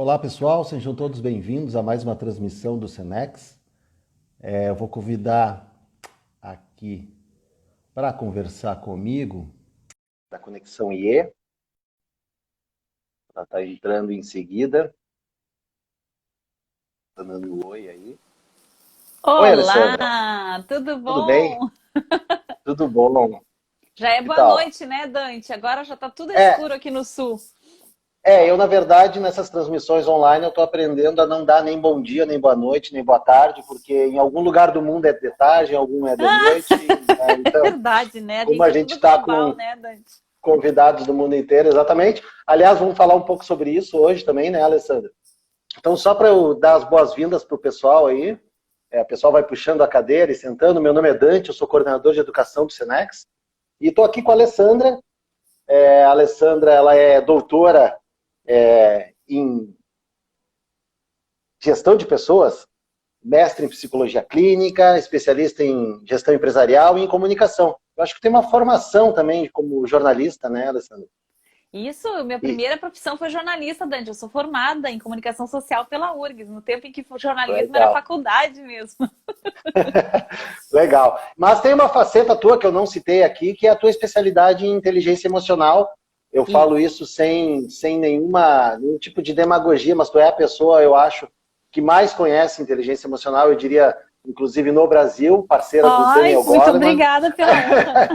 Olá pessoal, sejam todos bem-vindos a mais uma transmissão do Senex. Eu vou convidar aqui para conversar comigo da Conexão IE. Ela está entrando em seguida. Está dando um oi aí. Oi, Alessandra. Olá, tudo Tudo bem? bom? Tudo bom? Já é Que boa tal? noite, né, Dante? Agora já tá tudo É, escuro aqui no sul. eu na verdade nessas transmissões online eu estou aprendendo a não dar nem bom dia, nem boa noite, nem boa tarde, porque em algum lugar do mundo é de tarde, em algum é de noite, né? É Então, verdade, né? A como gente a é gente tudo está global, com né, Dante? convidados do mundo inteiro, exatamente. Aliás, vamos falar um pouco sobre isso hoje também, né, Alessandra? Então, só para eu dar as boas-vindas para o pessoal aí, o pessoal vai puxando a cadeira e sentando. Meu nome é Dante, eu sou coordenador de educação do Senex, e estou aqui com a Alessandra. A Alessandra, ela é doutora em gestão de pessoas, mestre em psicologia clínica, especialista em gestão empresarial e em comunicação. Eu acho que tem uma formação também como jornalista, né, Alessandra? Isso, minha E, primeira profissão foi jornalista, Dante. Eu sou formada em comunicação social pela URGS, no tempo em que o jornalismo era legal. faculdade mesmo. Legal. Mas tem uma faceta tua que eu não citei aqui, que é a tua especialidade em inteligência emocional. Eu falo Isso. isso sem nenhum tipo de demagogia, mas tu é a pessoa, eu acho, que mais conhece inteligência emocional, eu diria, inclusive no Brasil, parceira do Ai, Daniel muito Goleman, obrigada pela honra.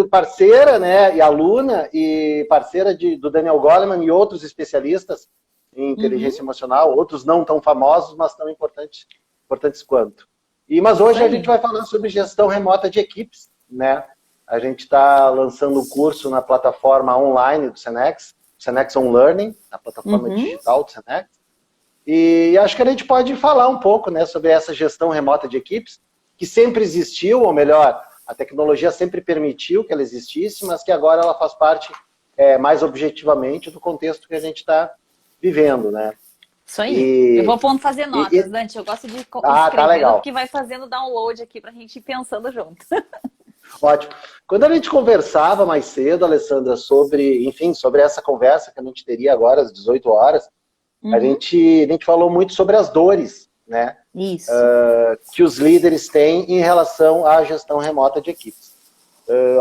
parceira, né, e aluna, e parceira do Daniel Goleman e outros especialistas em Uhum, inteligência emocional, outros não tão famosos, mas tão importantes quanto. Mas isso hoje a gente aí. vai falar sobre gestão remota de equipes, né? A gente está lançando um curso na plataforma online do Senex, Senex On Learning, na plataforma Uhum. digital do Senex. E acho que a gente pode falar um pouco, né, sobre essa gestão remota de equipes, que sempre existiu, ou melhor, a tecnologia sempre permitiu que ela existisse, mas que agora ela faz parte mais objetivamente do contexto que a gente está vivendo, né? Isso aí. Eu E, vou pondo fazer e, notas, e, Dante. Eu gosto de ir tá escrevendo, legal. porque vai fazendo download aqui pra gente ir pensando junto. Ótimo. Quando a gente conversava mais cedo, Alessandra, sobre essa conversa que a gente teria agora às 18 horas, Uhum. a gente falou muito sobre as dores, né, Isso. que os líderes têm em relação à gestão remota de equipes.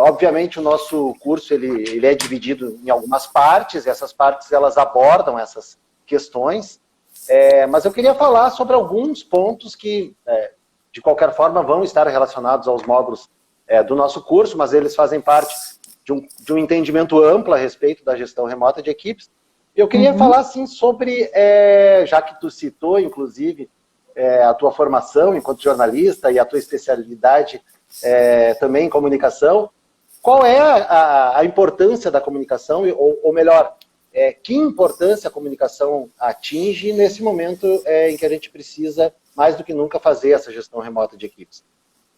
Obviamente, o nosso curso ele é dividido em algumas partes, e essas partes elas abordam essas questões, mas eu queria falar sobre alguns pontos que, de qualquer forma, vão estar relacionados aos módulos do nosso curso, mas eles fazem parte de um entendimento amplo a respeito da gestão remota de equipes. Eu queria Uhum. falar, assim, sobre, já que tu citou, inclusive, a tua formação enquanto jornalista e a tua especialidade também em comunicação, qual é a importância da comunicação, ou melhor, que importância a comunicação atinge nesse momento em que a gente precisa, mais do que nunca, fazer essa gestão remota de equipes?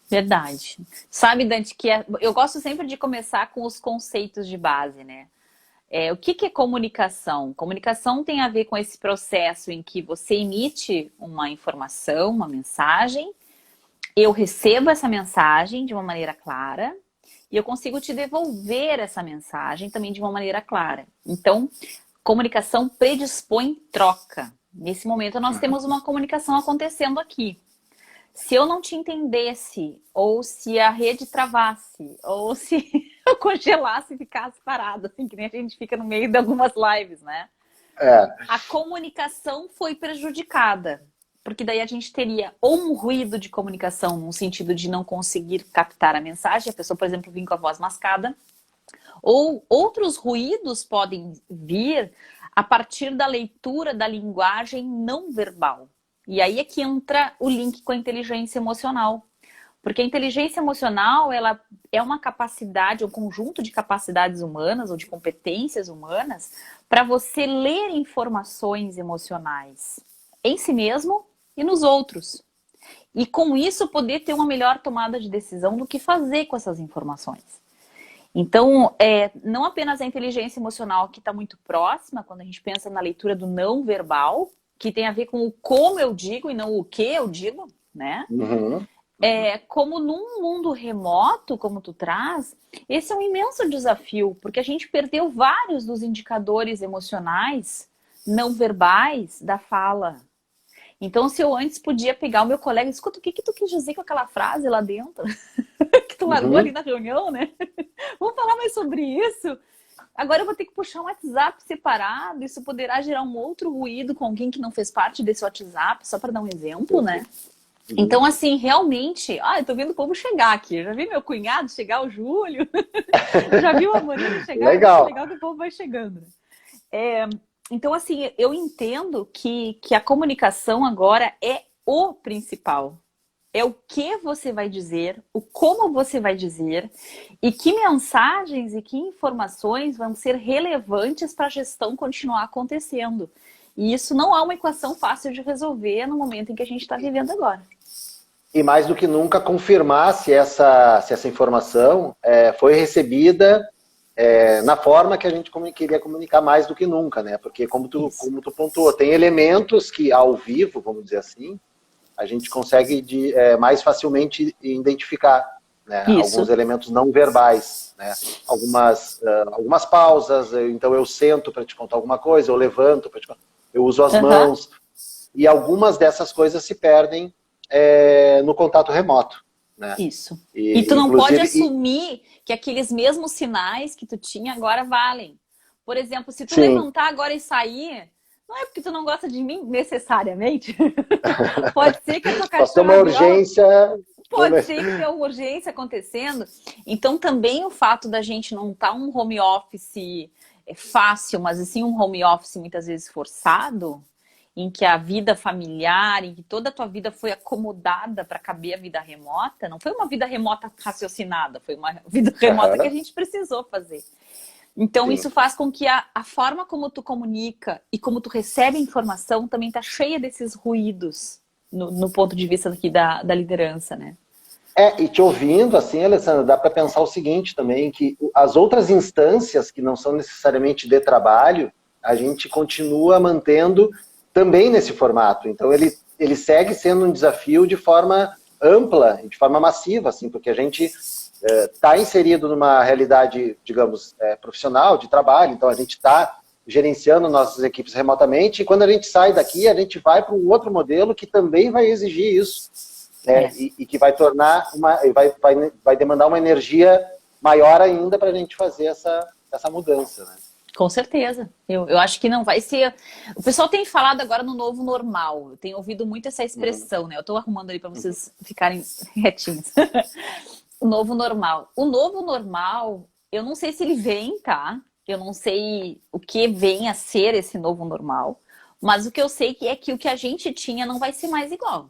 Verdade. Sabe, Dante, eu gosto sempre de começar com os conceitos de base, né? O que que é comunicação? Comunicação tem a ver com esse processo em que você emite uma informação, uma mensagem, eu recebo essa mensagem de uma maneira clara e eu consigo te devolver essa mensagem também de uma maneira clara. Então, comunicação predispõe troca. Nesse momento, nós temos uma comunicação acontecendo aqui. Se eu não te entendesse, ou se a rede travasse, ou se eu congelasse e ficasse parado, assim, que nem a gente fica no meio de algumas lives, né? É, A comunicação foi prejudicada. Porque daí a gente teria ou um ruído de comunicação, no sentido de não conseguir captar a mensagem, a pessoa, por exemplo, vir com a voz mascada, ou outros ruídos podem vir a partir da leitura da linguagem não verbal. E aí é que entra o link com a inteligência emocional. Porque a inteligência emocional, ela é uma capacidade, um conjunto de capacidades humanas ou de competências humanas para você ler informações emocionais em si mesmo e nos outros. E com isso poder ter uma melhor tomada de decisão do que fazer com essas informações. Então, não apenas a inteligência emocional que está muito próxima, quando a gente pensa na leitura do não verbal, que tem a ver com o como eu digo e não o que eu digo, né? uhum, uhum. Como num mundo remoto, como tu traz, esse é um imenso desafio, porque a gente perdeu vários dos indicadores emocionais não verbais da fala. Então, se eu antes podia pegar o meu colega, escuta, o que tu quis dizer com aquela frase lá dentro? Que tu largou ali na reunião, né? Vamos falar mais sobre isso? Agora eu vou ter que puxar um WhatsApp separado, isso poderá gerar um outro ruído com alguém que não fez parte desse WhatsApp, só para dar um exemplo, né? Então, assim, realmente... eu tô vendo o povo chegar aqui. Eu já vi meu cunhado chegar, o Júlio. Já vi o Amorim chegar. Legal. Legal que o povo vai chegando. Então, assim, eu entendo que a comunicação agora é o principal. É o que você vai dizer, o como você vai dizer e que mensagens e que informações vão ser relevantes para a gestão continuar acontecendo. E isso não é uma equação fácil de resolver no momento em que a gente está vivendo agora. E mais do que nunca confirmar se essa informação foi recebida na forma que a gente queria comunicar mais do que nunca, né? Porque como tu pontuou, tem elementos que ao vivo, vamos dizer assim, a gente consegue mais facilmente identificar, né? Alguns elementos não verbais, né? Algumas pausas, então eu sento para te contar alguma coisa, eu levanto para te contar, eu uso as mãos, e algumas dessas coisas se perdem no contato remoto. Né? Isso. E tu não pode assumir que aqueles mesmos sinais que tu tinha agora valem. Por exemplo, se tu levantar agora e sair, não é porque tu não gosta de mim necessariamente. Pode ser que a tua cachorra... Pode ser uma urgência... Pode ser que tenha uma urgência acontecendo. Então também o fato da gente não estar um home office fácil, mas assim um home office muitas vezes forçado, em que a vida familiar, em que toda a tua vida foi acomodada para caber a vida remota, não foi uma vida remota raciocinada, foi uma vida remota que a gente precisou fazer. Então isso faz com que a forma como tu comunica e como tu recebe a informação também está cheia desses ruídos no ponto de vista aqui da liderança, né? E te ouvindo, assim, Alessandra, dá para pensar o seguinte também, que as outras instâncias que não são necessariamente de trabalho, a gente continua mantendo também nesse formato. Então, ele segue sendo um desafio de forma ampla, de forma massiva, assim, porque a gente está inserido numa realidade, digamos, profissional, de trabalho, então a gente está gerenciando nossas equipes remotamente, e quando a gente sai daqui, a gente vai para um outro modelo que também vai exigir isso, né? E que vai tornar vai demandar uma energia maior ainda para a gente fazer essa mudança, né? Com certeza. Eu acho que não vai ser... O pessoal tem falado agora no novo normal. Eu tenho ouvido muito essa expressão, né? Eu estou arrumando ali para vocês ficarem retinhos. O novo normal. O novo normal, eu não sei se ele vem, tá? Eu não sei o que vem a ser esse novo normal. Mas o que eu sei é que o que a gente tinha não vai ser mais igual.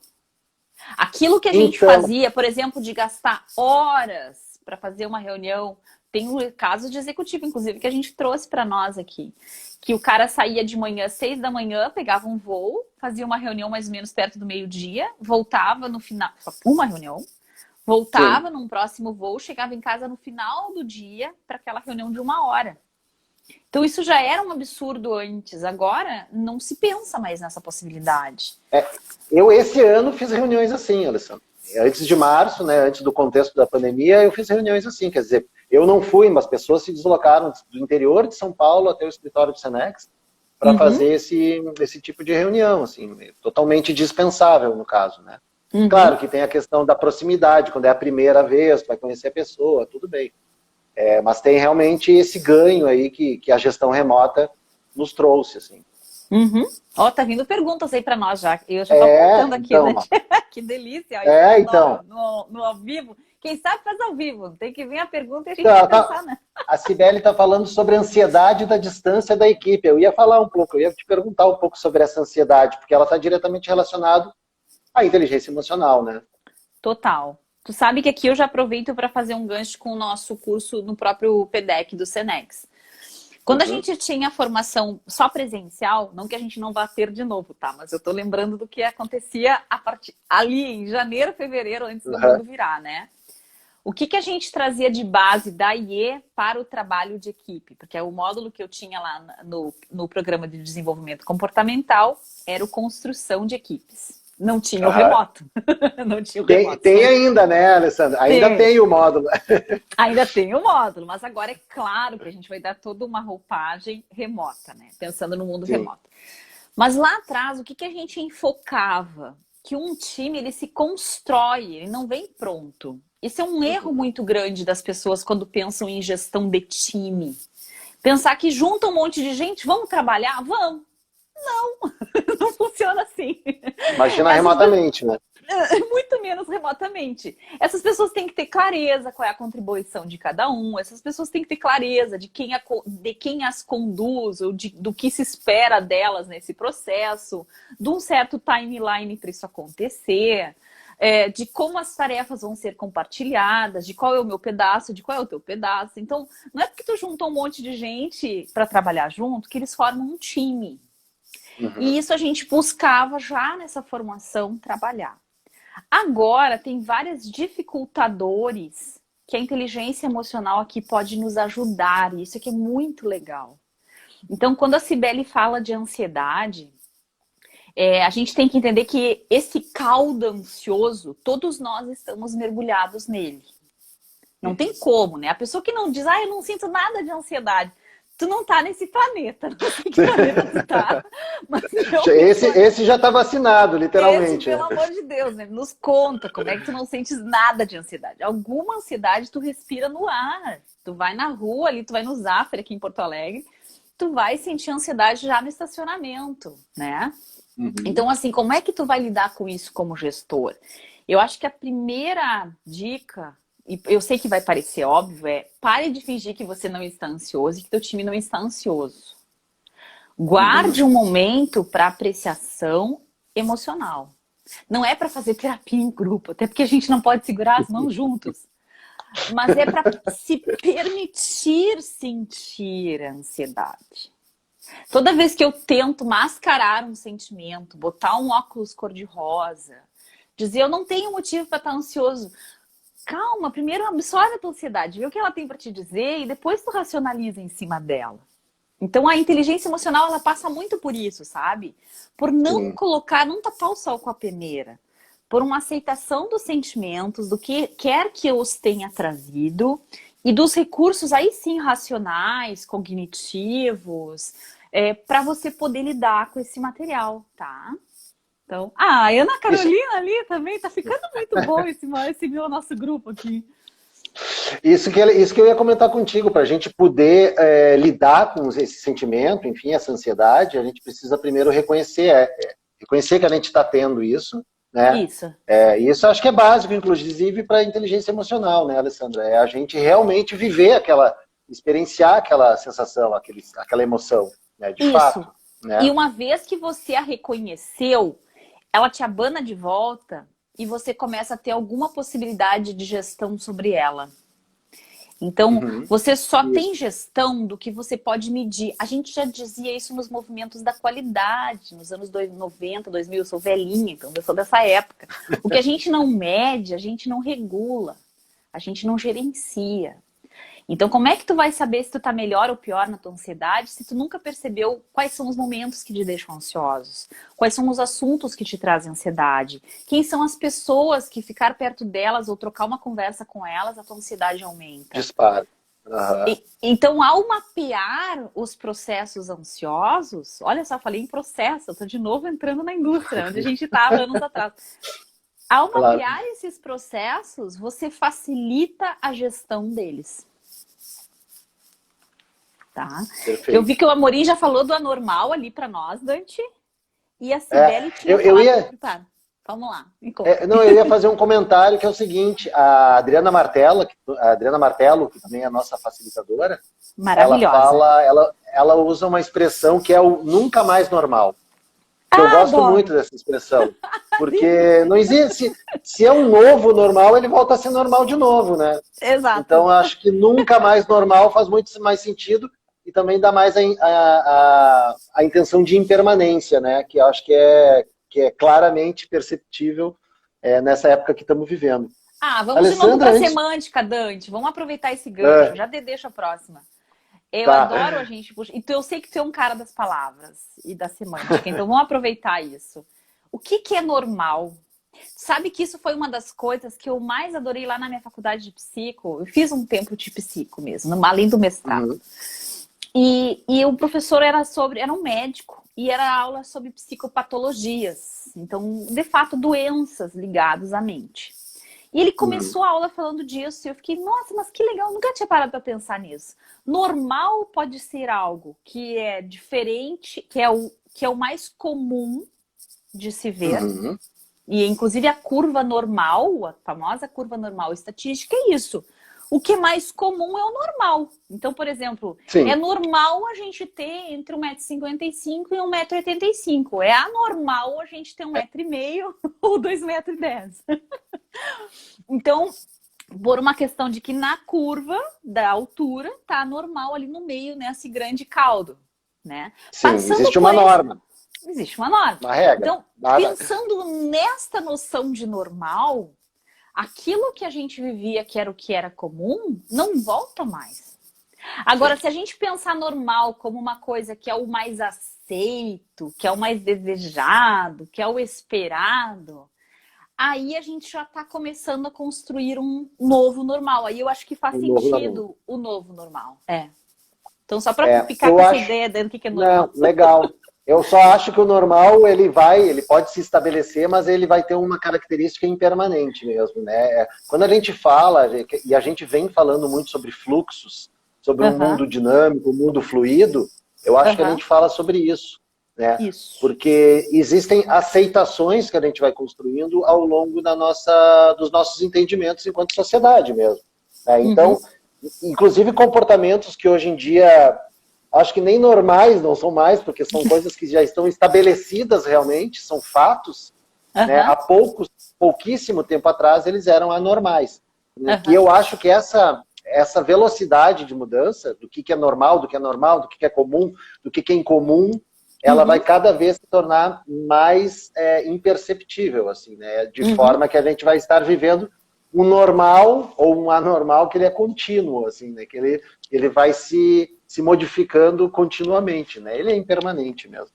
Aquilo que a gente fazia, por exemplo, de gastar horas para fazer uma reunião... Tem um caso de executivo, inclusive, que a gente trouxe para nós aqui. Que o cara saía de manhã, 6 da manhã, pegava um voo, fazia uma reunião mais ou menos perto do meio-dia, voltava no final... Só uma reunião. Voltava num próximo voo, chegava em casa no final do dia para aquela reunião de 1 hora. Então isso já era um absurdo antes. Agora não se pensa mais nessa possibilidade. Eu esse ano fiz reuniões assim, Alessandra. Antes de março, né, antes do contexto da pandemia, eu fiz reuniões assim, quer dizer, eu não fui, mas pessoas se deslocaram do interior de São Paulo até o escritório do Senex para fazer esse tipo de reunião, assim, totalmente dispensável no caso, né? Claro que tem a questão da proximidade, quando é a primeira vez, tu vai conhecer a pessoa, tudo bem. Mas tem realmente esse ganho aí que a gestão remota nos trouxe, assim. Tá vindo perguntas aí para nós já. Eu já tô apontando aqui, então, né? Que delícia. Então. No ao vivo. Quem sabe faz ao vivo. Tem que vir a pergunta e a gente vai pensar, né? A Cibele está falando sobre a ansiedade da distância da equipe. Eu ia falar um pouco, eu ia te perguntar um pouco sobre essa ansiedade, porque ela está diretamente relacionada à inteligência emocional, né? Total. Tu sabe que aqui eu já aproveito para fazer um gancho com o nosso curso no próprio PDEC do Senex. Quando a gente tinha a formação só presencial, não que a gente não vá ter de novo, tá? Mas eu tô lembrando do que acontecia ali em janeiro, fevereiro, antes do mundo virar, né? O que a gente trazia de base da IE para o trabalho de equipe? Porque o módulo que eu tinha lá no programa de desenvolvimento comportamental era o construção de equipes. Não tinha o remoto. Não tinha o remoto. Tem ainda, né, Alessandra? Ainda tem o módulo. Ainda tem o módulo, mas agora é claro que a gente vai dar toda uma roupagem remota, né? Pensando no mundo remoto. Mas lá atrás, o que a gente enfocava? Que um time, ele se constrói, ele não vem pronto. Isso é um erro muito grande das pessoas quando pensam em gestão de time. Pensar que junta um monte de gente, vamos trabalhar? Vamos. Não, não funciona assim. Imagina remotamente, né? Muito menos remotamente. Essas pessoas têm que ter clareza qual é a contribuição de cada um. Essas pessoas têm que ter clareza de quem as conduz, ou do que se espera delas nesse processo, de um certo timeline para isso acontecer, de como as tarefas vão ser compartilhadas, de qual é o meu pedaço, de qual é o teu pedaço. Então, não é porque tu juntou um monte de gente para trabalhar junto que eles formam um time. E isso a gente buscava já nessa formação trabalhar. Agora, tem vários dificultadores que a inteligência emocional aqui pode nos ajudar. E isso aqui é muito legal. Então, quando a Cibele fala de ansiedade, a gente tem que entender que esse caldo ansioso, todos nós estamos mergulhados nele. Não tem como, né? A pessoa que não diz, eu não sinto nada de ansiedade. Tu não tá nesse planeta, não sei que planeta tu tá. Mas esse já tá vacinado, literalmente. Pelo amor de Deus, né? Nos conta como é que tu não sentes nada de ansiedade. Alguma ansiedade tu respira no ar. Tu vai na rua ali, tu vai no Zafra aqui em Porto Alegre, tu vai sentir ansiedade já no estacionamento, né? Então, assim, como é que tu vai lidar com isso como gestor? Eu acho que a primeira dica, e eu sei que vai parecer óbvio, pare de fingir que você não está ansioso e que teu time não está ansioso. Guarde um momento para apreciação emocional. Não é para fazer terapia em grupo, até porque a gente não pode segurar as mãos juntos. Mas é para se permitir sentir a ansiedade. Toda vez que eu tento mascarar um sentimento, botar um óculos cor-de-rosa, dizer eu não tenho motivo para estar ansioso. Calma, primeiro absorve a tua ansiedade, vê o que ela tem para te dizer e depois tu racionaliza em cima dela. Então a inteligência emocional, ela passa muito por isso, sabe? Por não colocar, não tapar o sol com a peneira. Por uma aceitação dos sentimentos, do que quer que eu os tenha trazido e dos recursos aí sim racionais, cognitivos, para você poder lidar com esse material, tá? Então, a Ana Carolina ali também, tá ficando muito bom esse meu nosso grupo aqui. Isso que eu ia comentar contigo, para a gente poder lidar com esse sentimento, enfim, essa ansiedade, a gente precisa primeiro reconhecer que a gente está tendo isso, né? Isso. Isso acho que é básico, inclusive, para a inteligência emocional, né, Alessandra? É a gente realmente viver experienciar aquela sensação, aquela emoção, né, de fato. Né? E uma vez que você a reconheceu, ela te abana de volta e você começa a ter alguma possibilidade de gestão sobre ela. Então, você só tem gestão do que você pode medir. A gente já dizia isso nos movimentos da qualidade, nos anos 90, 2000, eu sou velhinha, então eu sou dessa época. O que a gente não mede, a gente não regula, a gente não gerencia. Então, como é que tu vai saber se tu tá melhor ou pior na tua ansiedade se tu nunca percebeu quais são os momentos que te deixam ansiosos? Quais são os assuntos que te trazem ansiedade? Quem são as pessoas que ficar perto delas ou trocar uma conversa com elas, a tua ansiedade aumenta? Dispara. Então, ao mapear os processos ansiosos, olha só, falei em processo, eu tô de novo entrando na indústria, onde a gente estava anos atrás. Ao mapear esses processos, você facilita a gestão deles. Tá? Eu vi que o Amorim já falou do anormal ali para nós, Dante. E a Cibele tinha falado... Vamos lá, me conta. Eu ia fazer um comentário que é o seguinte, a Adriana Martello, que também é a nossa facilitadora, maravilhosa. Ela usa uma expressão que é o nunca mais normal. Eu gosto muito dessa expressão, porque não existe, se é um novo normal, ele volta a ser normal de novo, né? Exato. Então, acho que nunca mais normal faz muito mais sentido e também dá mais a intenção de impermanência, né? Que eu acho que é claramente perceptível nessa época que estamos vivendo. Vamos Alessandra, de novo para a semântica, Dante. Vamos aproveitar esse gancho. Já deixa a próxima. Eu adoro a gente puxar. Então, eu sei que tu é um cara das palavras e da semântica, então vamos aproveitar isso. O que que é normal? Sabe que isso foi uma das coisas que eu mais adorei lá na minha faculdade de psico. Eu fiz um tempo de psico mesmo, além do mestrado. Uhum. E o professor era um médico e era aula sobre psicopatologias. Então, de fato, doenças ligadas à mente. E ele começou a aula falando disso e eu fiquei, nossa, mas que legal, eu nunca tinha parado para pensar nisso. Normal pode ser algo que é diferente, que é o mais comum de se ver. Uhum. E inclusive a curva normal, a famosa curva normal estatística é isso. O que é mais comum é o normal. Então, por exemplo, Sim. é normal a gente ter entre 1,55 m e 1,85 m. É anormal a gente ter 1,5 m ou 2,10 m. Então, por uma questão de que na curva da altura tá normal ali no meio, nesse grande caldo, né? Sim, existe uma norma. Existe uma norma. Uma regra. Então, Nada. pensando nesta noção de normal, aquilo que a gente vivia, que era o que era comum, não volta mais. Agora, se a gente pensar normal como uma coisa que é o mais aceito, que é o mais desejado, que é o esperado, aí a gente já está começando a construir um novo normal. Aí eu acho que faz sentido o novo normal. Então, só para ficar com essa ideia do que é normal. Não, legal. Eu só acho que o normal, ele pode se estabelecer, mas ele vai ter uma característica impermanente mesmo, né? Quando a gente fala, e a gente vem falando muito sobre fluxos, sobre um mundo dinâmico, um mundo fluido, eu acho que a gente fala sobre isso, né? Isso. Porque existem aceitações que a gente vai construindo ao longo dos nossos entendimentos enquanto sociedade mesmo, né? Então, inclusive comportamentos que hoje em dia acho que nem normais não são mais, porque são coisas que já estão estabelecidas realmente, são fatos. Né? Há pouquíssimo tempo atrás eles eram anormais. E eu acho que essa velocidade de mudança, do que é normal, do que é normal, do que é comum, do que é incomum, ela vai cada vez se tornar mais imperceptível, assim, né? De forma que a gente vai estar vivendo um normal ou um anormal que ele é contínuo, assim, né? Que ele vai se modificando continuamente, né? Ele é impermanente mesmo.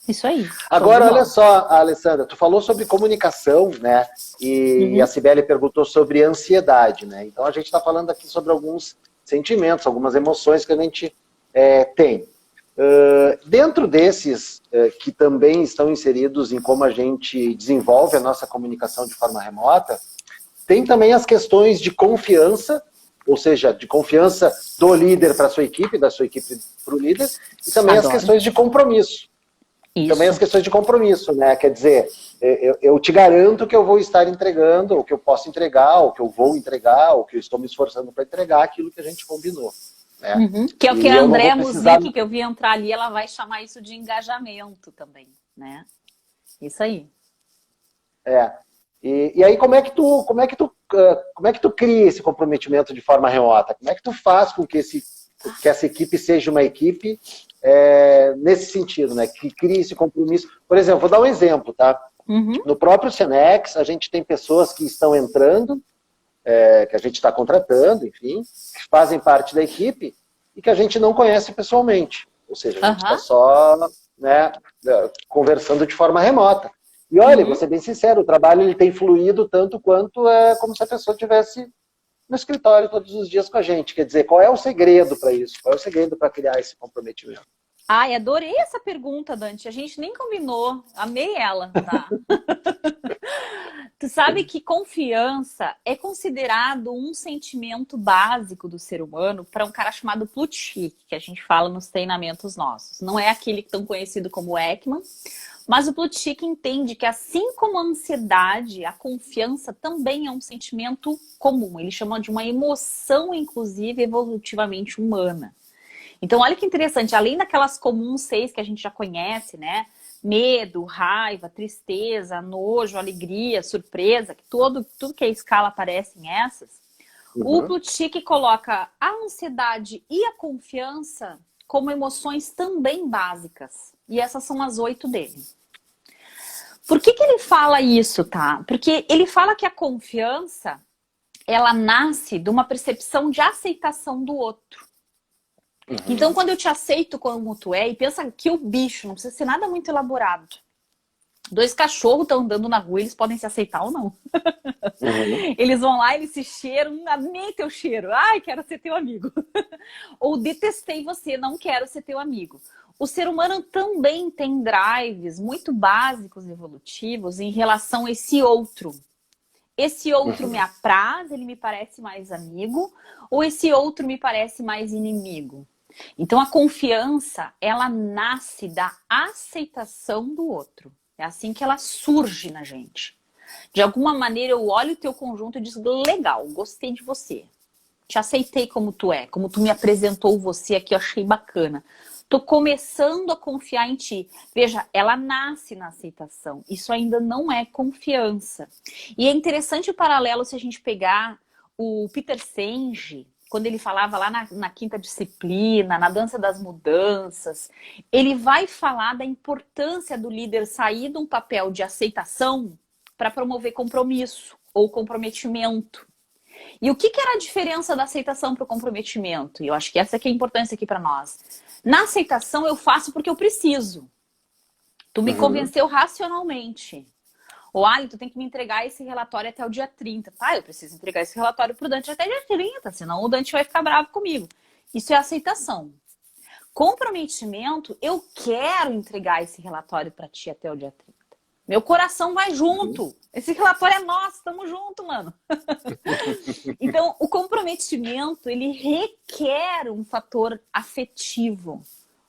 Isso aí. Agora, olha só, Alessandra, tu falou sobre comunicação, né? E a Cibele perguntou sobre ansiedade, né? Então a gente está falando aqui sobre alguns sentimentos, algumas emoções que a gente tem. Dentro desses que também estão inseridos em como a gente desenvolve a nossa comunicação de forma remota, tem também as questões de confiança, ou seja, de confiança do líder para a sua equipe, da sua equipe para o líder, e também as questões de compromisso. Isso. Também as questões de compromisso, né? Quer dizer, eu te garanto que eu vou estar entregando, ou que eu posso entregar, ou que eu vou entregar, ou que eu estou me esforçando para entregar aquilo que a gente combinou. Né? Que é o que a Andréa Muzik, que eu vi entrar ali, ela vai chamar isso de engajamento também, né? Isso aí. E aí como é que tu cria esse comprometimento de forma remota? Como é que tu faz com que essa equipe seja uma equipe nesse sentido, né? Que crie esse compromisso. Por exemplo, vou dar um exemplo, tá? No próprio Senex, a gente tem pessoas que estão entrando, que a gente está contratando, enfim, que fazem parte da equipe e que a gente não conhece pessoalmente. Ou seja, a gente está só, né, conversando de forma remota. E olha, vou ser bem sincero, o trabalho ele tem fluído tanto quanto como se a pessoa estivesse no escritório todos os dias com a gente. Quer dizer, qual é o segredo para isso? Qual é o segredo para criar esse comprometimento? Ai, adorei essa pergunta, Dante. A gente nem combinou. Amei ela, tá? Tu sabe que confiança é considerado um sentimento básico do ser humano para um cara chamado Plutchik, que a gente fala nos treinamentos nossos. Não é aquele tão conhecido como Ekman, mas o Plutchik entende que, assim como a ansiedade, a confiança também é um sentimento comum. Ele chama de uma emoção, inclusive, evolutivamente humana. Então, olha que interessante. Além daquelas comuns 6 que a gente já conhece, né? Medo, raiva, tristeza, nojo, alegria, surpresa, que tudo que é escala aparece em essas. O Plutchik coloca a ansiedade e a confiança como emoções também básicas. E essas são as 8 dele. Por que ele fala isso, tá? Porque ele fala que a confiança, ela nasce de uma percepção de aceitação do outro. Então, quando eu te aceito como tu é, e pensa que o bicho não precisa ser nada muito elaborado. Dois cachorros estão andando na rua, eles podem se aceitar ou não. Uhum. Eles vão lá, eles se cheiram, amei teu cheiro, ai, quero ser teu amigo. Ou detestei você, não quero ser teu amigo. O ser humano também tem drives muito básicos evolutivos em relação a esse outro. Esse outro me apraz, ele me parece mais amigo, ou esse outro me parece mais inimigo? Então a confiança, ela nasce da aceitação do outro. É assim que ela surge na gente. De alguma maneira eu olho o teu conjunto e digo, legal, gostei de você. Te aceitei como tu é, como tu me apresentou você aqui, eu achei bacana. Tô começando a confiar em ti. Veja, ela nasce na aceitação. Isso ainda não é confiança. E é interessante o paralelo se a gente pegar o Peter Senge, quando ele falava lá na quinta disciplina, na dança das mudanças, ele vai falar da importância do líder sair de um papel de aceitação para promover compromisso ou comprometimento. E o que era a diferença da aceitação para o comprometimento? E eu acho que essa que é a importância aqui para nós. Na aceitação eu faço porque eu preciso. Tu me convenceu racionalmente. Ou, Ali, tu tem que me entregar esse relatório até o dia 30. Tá, eu preciso entregar esse relatório pro Dante até dia 30, senão o Dante vai ficar bravo comigo. Isso é aceitação. Comprometimento, eu quero entregar esse relatório para ti até o dia 30. Meu coração vai junto. Esse relatório é nosso, tamo junto, mano. Então, o comprometimento, ele requer um fator afetivo.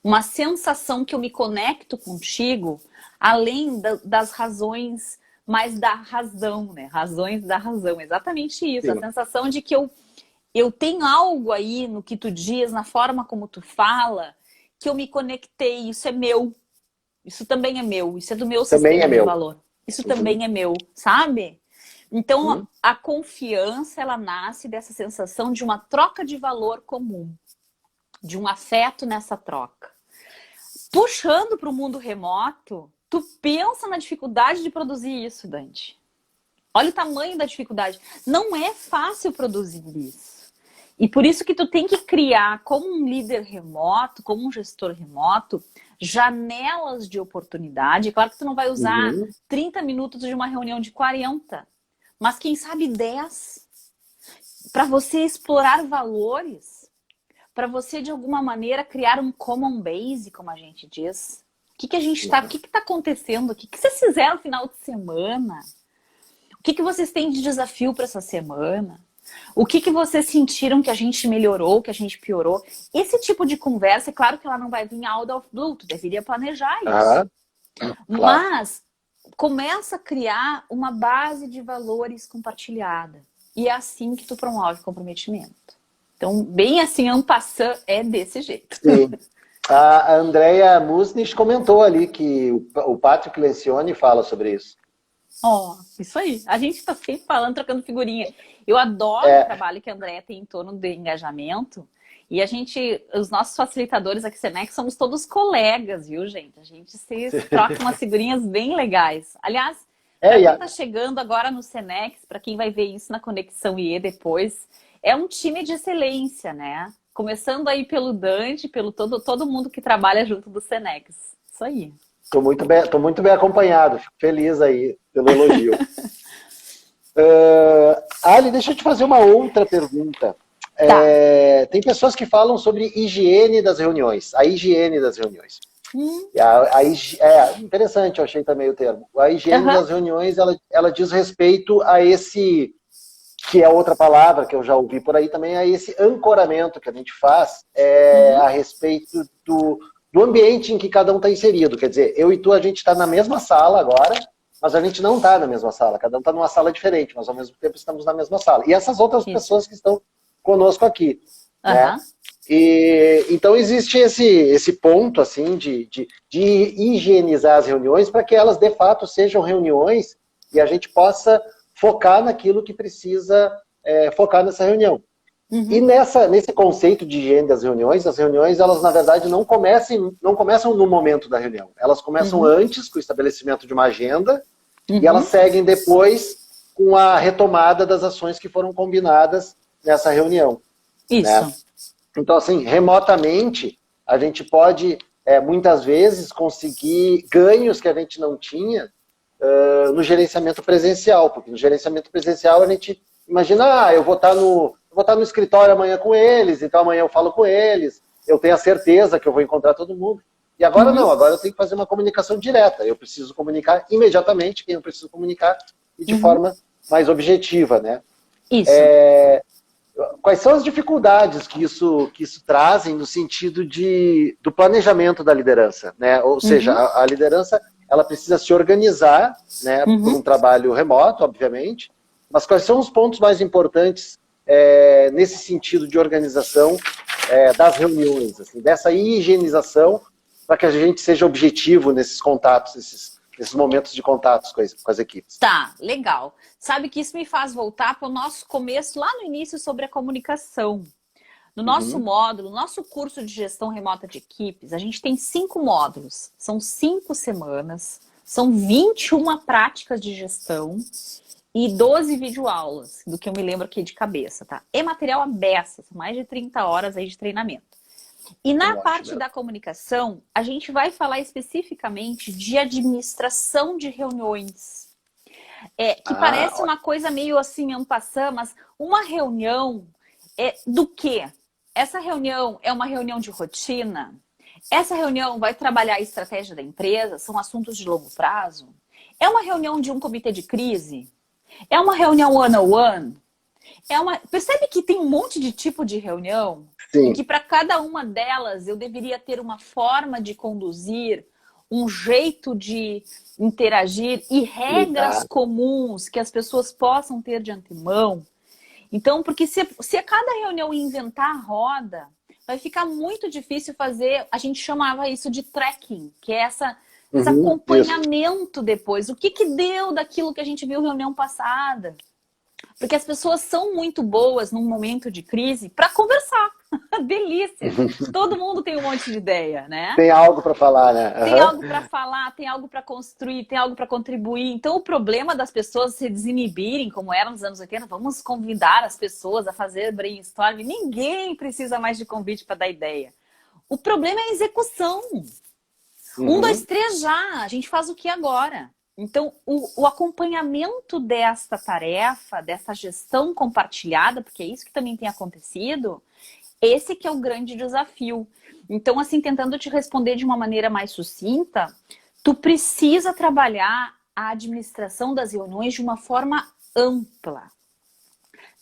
Uma sensação que eu me conecto contigo, além das razões, mas da razão, né? Razões da razão, exatamente isso. Sim. A sensação de que eu tenho algo aí no que tu diz, na forma como tu fala, que eu me conectei, isso é meu. Isso também é meu, isso é do meu sistema de valor. Isso também é meu, sabe? Então, a confiança, ela nasce dessa sensação de uma troca de valor comum, de um afeto nessa troca. Puxando para o mundo remoto, tu pensa na dificuldade de produzir isso, Dante. Olha o tamanho da dificuldade. Não é fácil produzir isso. E por isso que tu tem que criar, como um líder remoto, como um gestor remoto, janelas de oportunidade. Claro que tu não vai usar 30 minutos de uma reunião de 40, mas quem sabe 10, para você explorar valores, para você de alguma maneira criar um common base, como a gente diz. O que a gente tá, o que tá acontecendo? O que vocês fizeram no final de semana? O que vocês têm de desafio para essa semana? O que vocês sentiram que a gente melhorou, que a gente piorou? Esse tipo de conversa, é claro que ela não vai vir out of blue, tu deveria planejar isso. Claro. Mas começa a criar uma base de valores compartilhada. E é assim que tu promove comprometimento. Então, bem assim, en passant, é desse jeito. Sim. A Andrea Musnich comentou ali que o Patrick Lencioni fala sobre isso. Isso aí. A gente está sempre falando, trocando figurinha. Eu adoro o trabalho que a Andrea tem em torno do engajamento. E os nossos facilitadores aqui, Senex, somos todos colegas, viu, gente? A gente se troca umas figurinhas bem legais. Aliás, para quem está chegando agora no Senex, para quem vai ver isso na Conexão IE depois, é um time de excelência, né? Começando aí pelo Dante, pelo todo mundo que trabalha junto do Senex. Isso aí. Tô muito bem acompanhado. Fico feliz aí pelo elogio. Ali, deixa eu te fazer uma outra pergunta. Tá. Tem pessoas que falam sobre higiene das reuniões. A higiene das reuniões. Interessante, eu achei também o termo. A higiene das reuniões, ela diz respeito a esse... que é outra palavra que eu já ouvi por aí também, é esse ancoramento que a gente faz a respeito do ambiente em que cada um está inserido. Quer dizer, eu e tu, a gente está na mesma sala agora, mas a gente não está na mesma sala. Cada um está numa sala diferente, mas ao mesmo tempo estamos na mesma sala. E essas outras pessoas que estão conosco aqui. Né? E, então existe esse ponto assim, de higienizar as reuniões para que elas, de fato, sejam reuniões e a gente possa focar naquilo que precisa focar nessa reunião. E nesse conceito de higiene das reuniões, as reuniões, elas na verdade não começam no momento da reunião. Elas começam antes, com o estabelecimento de uma agenda, e elas seguem depois com a retomada das ações que foram combinadas nessa reunião. Isso. Né? Então, assim, remotamente, a gente pode, muitas vezes, conseguir ganhos que a gente não tinha no gerenciamento presencial, porque no gerenciamento presencial a gente imagina, eu vou estar no escritório amanhã com eles, então amanhã eu falo com eles, eu tenho a certeza que eu vou encontrar todo mundo. E agora não, agora eu tenho que fazer uma comunicação direta, eu preciso comunicar imediatamente quem eu preciso comunicar e de forma mais objetiva, né? Isso. Quais são as dificuldades que isso trazem no sentido do planejamento da liderança, né? Ou seja, a liderança ela precisa se organizar, né, por um trabalho remoto, obviamente, mas quais são os pontos mais importantes nesse sentido de organização das reuniões, assim, dessa higienização, para que a gente seja objetivo nesses contatos, esses momentos de contatos com as equipes. Tá, legal. Sabe que isso me faz voltar para o nosso começo, lá no início, sobre a comunicação. No nosso módulo, no nosso curso de gestão remota de equipes, a gente tem 5 módulos. São 5 semanas, são 21 práticas de gestão e 12 videoaulas, do que eu me lembro aqui de cabeça, tá? É material aberto, são mais de 30 horas aí de treinamento. E na parte da comunicação, a gente vai falar especificamente de administração de reuniões. Que parece uma coisa meio assim, en passant, mas uma reunião do quê? Essa reunião é uma reunião de rotina? Essa reunião vai trabalhar a estratégia da empresa? São assuntos de longo prazo? É uma reunião de um comitê de crise? É uma reunião one-on-one? Percebe que tem um monte de tipo de reunião? Sim. E que para cada uma delas eu deveria ter uma forma de conduzir, um jeito de interagir e regras comuns que as pessoas possam ter de antemão. Então, porque se a cada reunião inventar a roda, vai ficar muito difícil fazer, a gente chamava isso de tracking, que é esse acompanhamento depois. O que deu daquilo que a gente viu na reunião passada? Porque as pessoas são muito boas num momento de crise para conversar. Delícia! Todo mundo tem um monte de ideia, né? Tem algo para falar, né? Tem algo para falar, tem algo para construir, tem algo para contribuir. Então, o problema das pessoas se desinibirem, como era nos anos 80, vamos convidar as pessoas a fazer brainstorming. Ninguém precisa mais de convite para dar ideia. O problema é a execução. 1, 2, 3 já. A gente faz o que agora? Então, o acompanhamento desta tarefa, dessa gestão compartilhada, porque é isso que também tem acontecido, esse que é o grande desafio. Então, assim, tentando te responder de uma maneira mais sucinta, tu precisa trabalhar a administração das reuniões de uma forma ampla.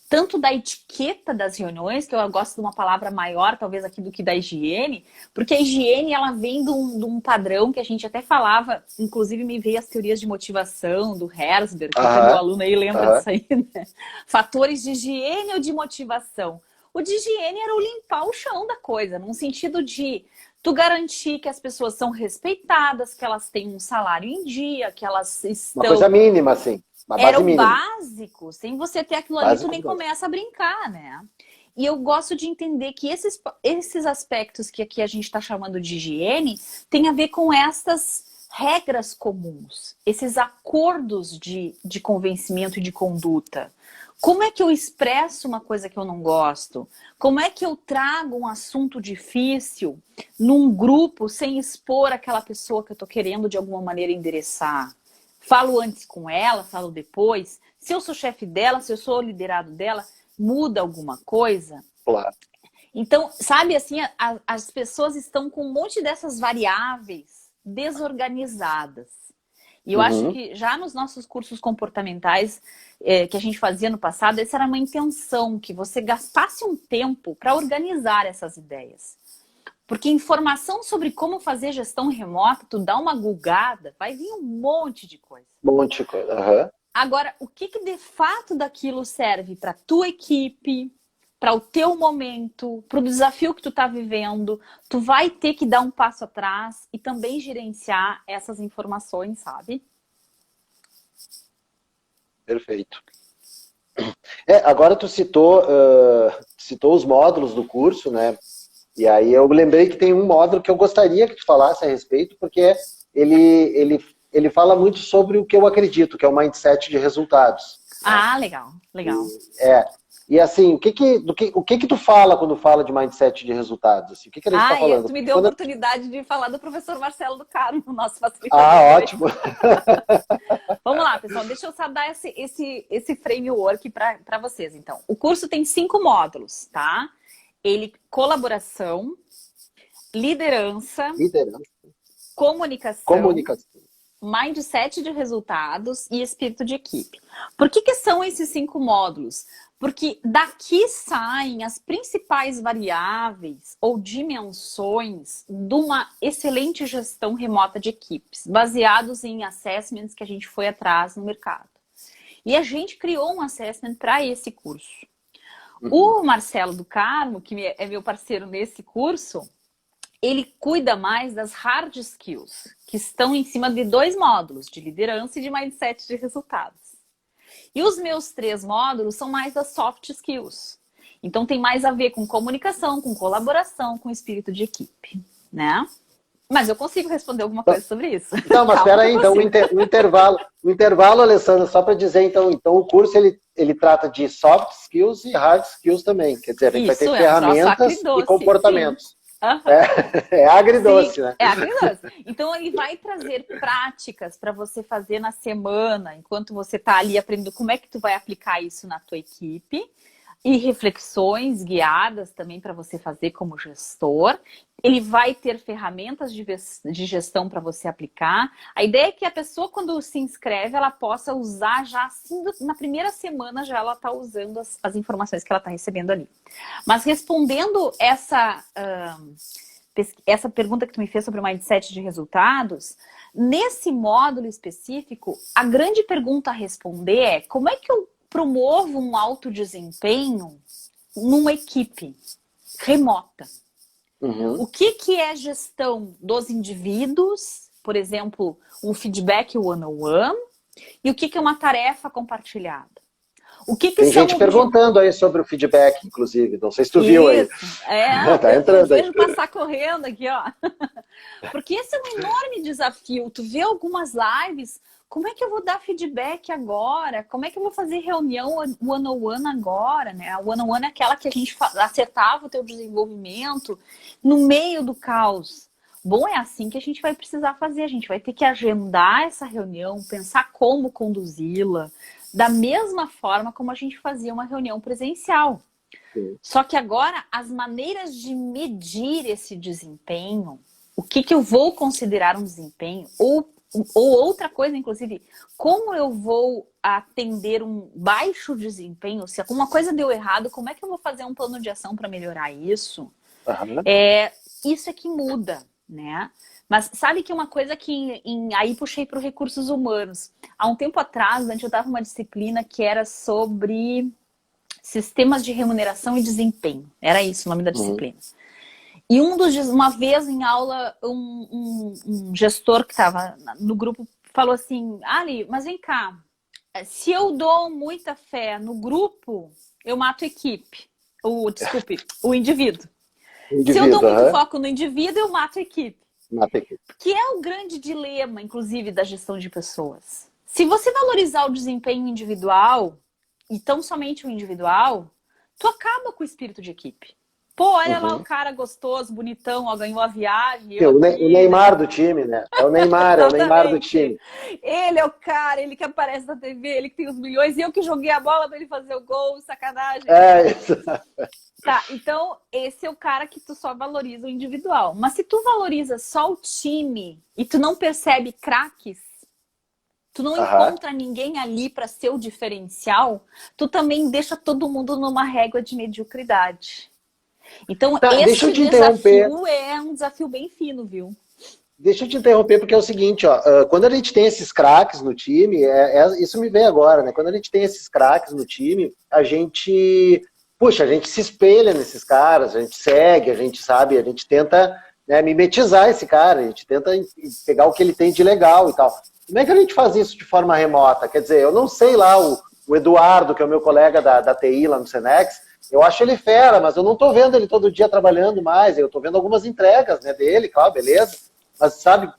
Tanto da etiqueta das reuniões, que eu gosto de uma palavra maior, talvez aqui, do que da higiene, porque a higiene, ela vem de um padrão que a gente até falava, inclusive me veio as teorias de motivação do Herzberg, que é meu aluno aí lembra disso aí, né? Fatores de higiene ou de motivação? O de higiene era o limpar o chão da coisa, num sentido de tu garantir que as pessoas são respeitadas, que elas têm um salário em dia, que elas estão... Uma coisa mínima, assim. Era o básico. Sem você ter aquilo ali, tu nem começa a brincar, né? E eu gosto de entender que esses aspectos que aqui a gente está chamando de higiene tem a ver com estas regras comuns, esses acordos de convencimento e de conduta. Como é que eu expresso uma coisa que eu não gosto? Como é que eu trago um assunto difícil num grupo sem expor aquela pessoa que eu estou querendo de alguma maneira endereçar? Falo antes com ela, falo depois. Se eu sou chefe dela, se eu sou liderado dela, muda alguma coisa? Claro. Então, sabe assim, as pessoas estão com um monte dessas variáveis desorganizadas. E eu acho que já nos nossos cursos comportamentais que a gente fazia no passado, essa era uma intenção, que você gastasse um tempo para organizar essas ideias. Porque informação sobre como fazer gestão remota, tu dá uma gulgada, vai vir um monte de coisa. Um monte de coisa, Agora, o que de fato daquilo serve para tua equipe, para o teu momento, para o desafio que tu tá vivendo, tu vai ter que dar um passo atrás e também gerenciar essas informações, sabe? Perfeito. Agora tu citou os módulos do curso, né? E aí eu lembrei que tem um módulo que eu gostaria que tu falasse a respeito, porque ele fala muito sobre o que eu acredito, que é o mindset de resultados. Ah, legal, legal. E assim, o que tu fala quando fala de mindset de resultados? Assim, o que a gente está falando? Tu me deu a oportunidade de falar do professor Marcelo do Carmo, nosso facilitador. Ah, ótimo. Vamos lá, pessoal, deixa eu só dar esse framework para vocês. Então, o curso tem 5 módulos, tá? Colaboração, liderança, comunicação, mindset de resultados e espírito de equipe. Por que são esses 5 módulos? Porque daqui saem as principais variáveis ou dimensões de uma excelente gestão remota de equipes, baseados em assessments que a gente foi atrás no mercado. E a gente criou um assessment para esse curso. O Marcelo do Carmo, que é meu parceiro nesse curso, ele cuida mais das hard skills, que estão em cima de 2 módulos, de liderança e de mindset de resultados. E os meus 3 módulos são mais das soft skills. Então tem mais a ver com comunicação, com colaboração, com espírito de equipe, né? Mas eu consigo responder alguma coisa sobre isso. Não, mas espera aí, então o intervalo, Alessandra, só para dizer, então o curso ele trata de soft skills e hard skills também. Quer dizer, a gente vai ter ferramentas e comportamentos. Sim. É agridoce, sim, né? É agridoce. Então ele vai trazer práticas para você fazer na semana, enquanto você está ali aprendendo como é que tu vai aplicar isso na tua equipe. E reflexões guiadas também para você fazer como gestor. Ele vai ter ferramentas de gestão para você aplicar. A ideia é que a pessoa, quando se inscreve, ela possa usar já assim, na primeira semana já ela está usando as informações que ela está recebendo ali. Mas respondendo essa pergunta que tu me fez sobre o mindset de resultados, nesse módulo específico, a grande pergunta a responder é como é que eu promovo um alto desempenho numa equipe remota. O que é gestão dos indivíduos, por exemplo, um feedback one-on-one, e o que é uma tarefa compartilhada. Tem gente perguntando aí sobre o feedback, inclusive, não sei se tu viu aí. Tá entrando aí. Eu vejo passar correndo aqui, ó. Porque esse é um enorme desafio. Tu vê algumas lives, como é que eu vou dar feedback agora? Como é que eu vou fazer reunião one-on-one agora, né? A one-on-one é aquela que a gente acertava o teu desenvolvimento no meio do caos. Bom, é assim que a gente vai precisar fazer. A gente vai ter que agendar essa reunião, pensar como conduzi-la, da mesma forma como a gente fazia uma reunião presencial. Sim. Só que agora, as maneiras de medir esse desempenho, o que eu vou considerar um desempenho, ou outra coisa, inclusive, como eu vou atender um baixo desempenho, se alguma coisa deu errado, como é que eu vou fazer um plano de ação para melhorar isso? Isso é que muda, né? Mas sabe que uma coisa que aí puxei para os recursos humanos. Há um tempo atrás, antes eu dava uma disciplina que era sobre sistemas de remuneração e desempenho. Era isso o nome da disciplina. E uma vez em aula, um gestor que estava no grupo falou assim, Ali, mas vem cá, se eu dou muita fé no grupo, eu mato a equipe. O indivíduo. Se eu dou muito foco no indivíduo, eu mato a equipe. Que é o grande dilema, inclusive, da gestão de pessoas. Se você valorizar o desempenho individual, e tão somente o individual, tu acaba com o espírito de equipe. Pô, olha lá o cara gostoso, bonitão, ó, ganhou a viagem. O Neymar do time, né? É o Neymar do time. Ele é o cara, ele que aparece na TV, ele que tem os milhões, e eu que joguei a bola pra ele fazer o gol, sacanagem. Isso. Tá, então esse é o cara que tu só valoriza o individual. Mas se tu valoriza só o time e tu não percebe craques, tu não encontra ninguém ali para ser o diferencial, tu também deixa todo mundo numa régua de mediocridade. Então esse desafio é um desafio bem fino, viu? Deixa eu te interromper, porque é o seguinte, ó, quando a gente tem esses craques no time, isso me veio agora, né? Quando a gente tem esses craques no time, a gente se espelha nesses caras, a gente segue, a gente sabe, a gente tenta, né, mimetizar esse cara, a gente tenta pegar o que ele tem de legal e tal. Como é que a gente faz isso de forma remota? Quer dizer, eu não sei lá, o Eduardo, que é o meu colega da TI lá no Senex, eu acho ele fera, mas eu não estou vendo ele todo dia trabalhando mais, eu estou vendo algumas entregas, né, dele, claro, beleza, mas sabe,